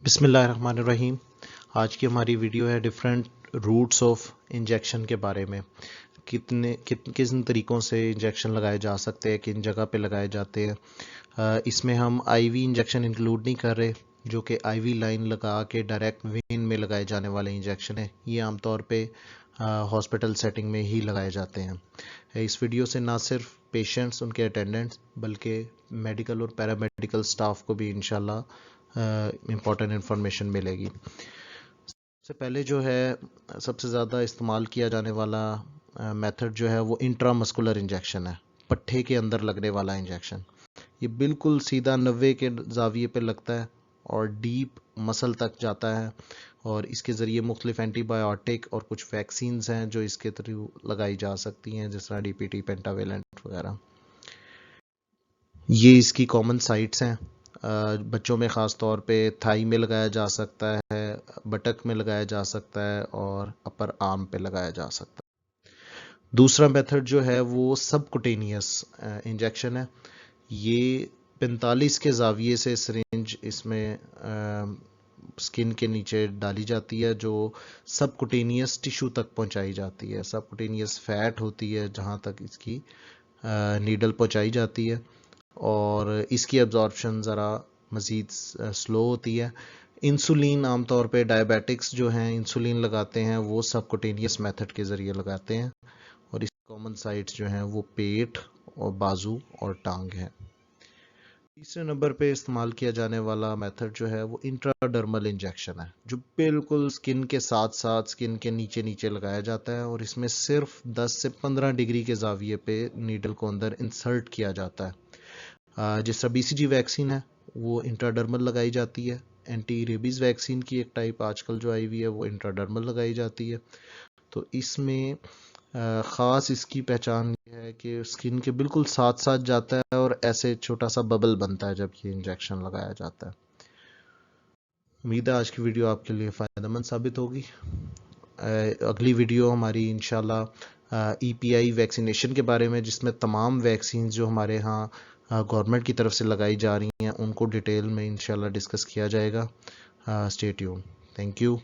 بسم اللہ الرحمن الرحیم۔ آج کی ہماری ویڈیو ہے ڈفرینٹ روٹس آف انجیکشن کے بارے میں۔ کس طریقوں سے انجیکشن لگائے جا سکتے ہیں، کن جگہ پہ لگائے جاتے ہیں۔ اس میں ہم آئی وی انجیکشن انکلوڈ نہیں کر رہے، جو کہ آئی وی لائن لگا کے ڈائریکٹ وین میں لگائے جانے والے انجیکشن ہیں۔ یہ عام طور پہ ہاسپٹل سیٹنگ میں ہی لگائے جاتے ہیں۔ اس ویڈیو سے نہ صرف پیشنٹس، ان کے اٹینڈنٹس، بلکہ میڈیکل اور پیرامیڈیکل سٹاف کو بھی انشاءاللہ امپورٹنٹ انفارمیشن ملے گی۔ سب سے پہلے جو ہے، سب سے زیادہ استعمال کیا جانے والا میتھڈ جو ہے وہ انٹرا مسکولر انجیکشن ہے، پٹھے کے اندر لگنے والا انجیکشن۔ یہ بالکل سیدھا 90 کے زاویے پہ لگتا ہے اور ڈیپ مسل تک جاتا ہے، اور اس کے ذریعے مختلف اینٹی بایوٹک اور کچھ ویکسینز ہیں جو اس کے تھرو لگائی جا سکتی ہیں، جس طرح ڈی پی ٹی، پینٹاویلنٹ وغیرہ۔ یہ اس کی کامن سائٹس ہیں۔ بچوں میں خاص طور پہ تھائی میں لگایا جا سکتا ہے، بٹک میں لگایا جا سکتا ہے، اور اپر آرم پہ لگایا جا سکتا ہے۔ دوسرا میتھڈ جو ہے وہ سب کوٹینیس انجیکشن ہے۔ یہ 45 کے زاویے سے سرنج اس میں سکن کے نیچے ڈالی جاتی ہے، جو سب کوٹینیس ٹیشو تک پہنچائی جاتی ہے۔ سب کوٹینیس فیٹ ہوتی ہے جہاں تک اس کی نیڈل پہنچائی جاتی ہے، اور اس کی ابزارپشن ذرا مزید سلو ہوتی ہے۔ انسولین عام طور پہ ڈائبیٹکس جو ہیں انسولین لگاتے ہیں، وہ سب کوٹینیس میتھڈ کے ذریعے لگاتے ہیں، اور اس کامن سائٹس جو ہیں وہ پیٹ اور بازو اور ٹانگ ہیں۔ تیسرے نمبر پہ استعمال کیا جانے والا میتھڈ جو ہے وہ انٹراڈرمل انجیکشن ہے، جو بالکل سکن کے ساتھ ساتھ سکن کے نیچے نیچے لگایا جاتا ہے، اور اس میں صرف 10 سے 15 ڈگری کے زاویے پہ نیڈل کو اندر انسرٹ کیا جاتا ہے۔ جس طرح بی سی جی ویکسین ہے وہ انٹراڈرمل لگائی جاتی ہے۔ اینٹی ریبیز ویکسین کی ایک ٹائپ آج کل جو آئی ہوئی ہے وہ انٹراڈرمل لگائی جاتی ہے۔ تو اس میں خاص اس کی پہچان یہ ہے کہ اسکن کے بالکل ساتھ ساتھ جاتا ہے، اور ایسے چھوٹا سا ببل بنتا ہے جب یہ انجیکشن لگایا جاتا ہے۔ امید ہے آج کی ویڈیو آپ کے لیے فائدہ مند ثابت ہوگی۔ اگلی ویڈیو ہماری انشاءاللہ ای پی آئی ویکسینیشن کے بارے میں، جس میں تمام ویکسینز جو ہمارے ہاں گورنمنٹ کی طرف سے لگائی جا رہی ہیں ان کو ڈیٹیل میں انشاءاللہ ڈسکس کیا جائے گا۔ Stay tune. Thank you.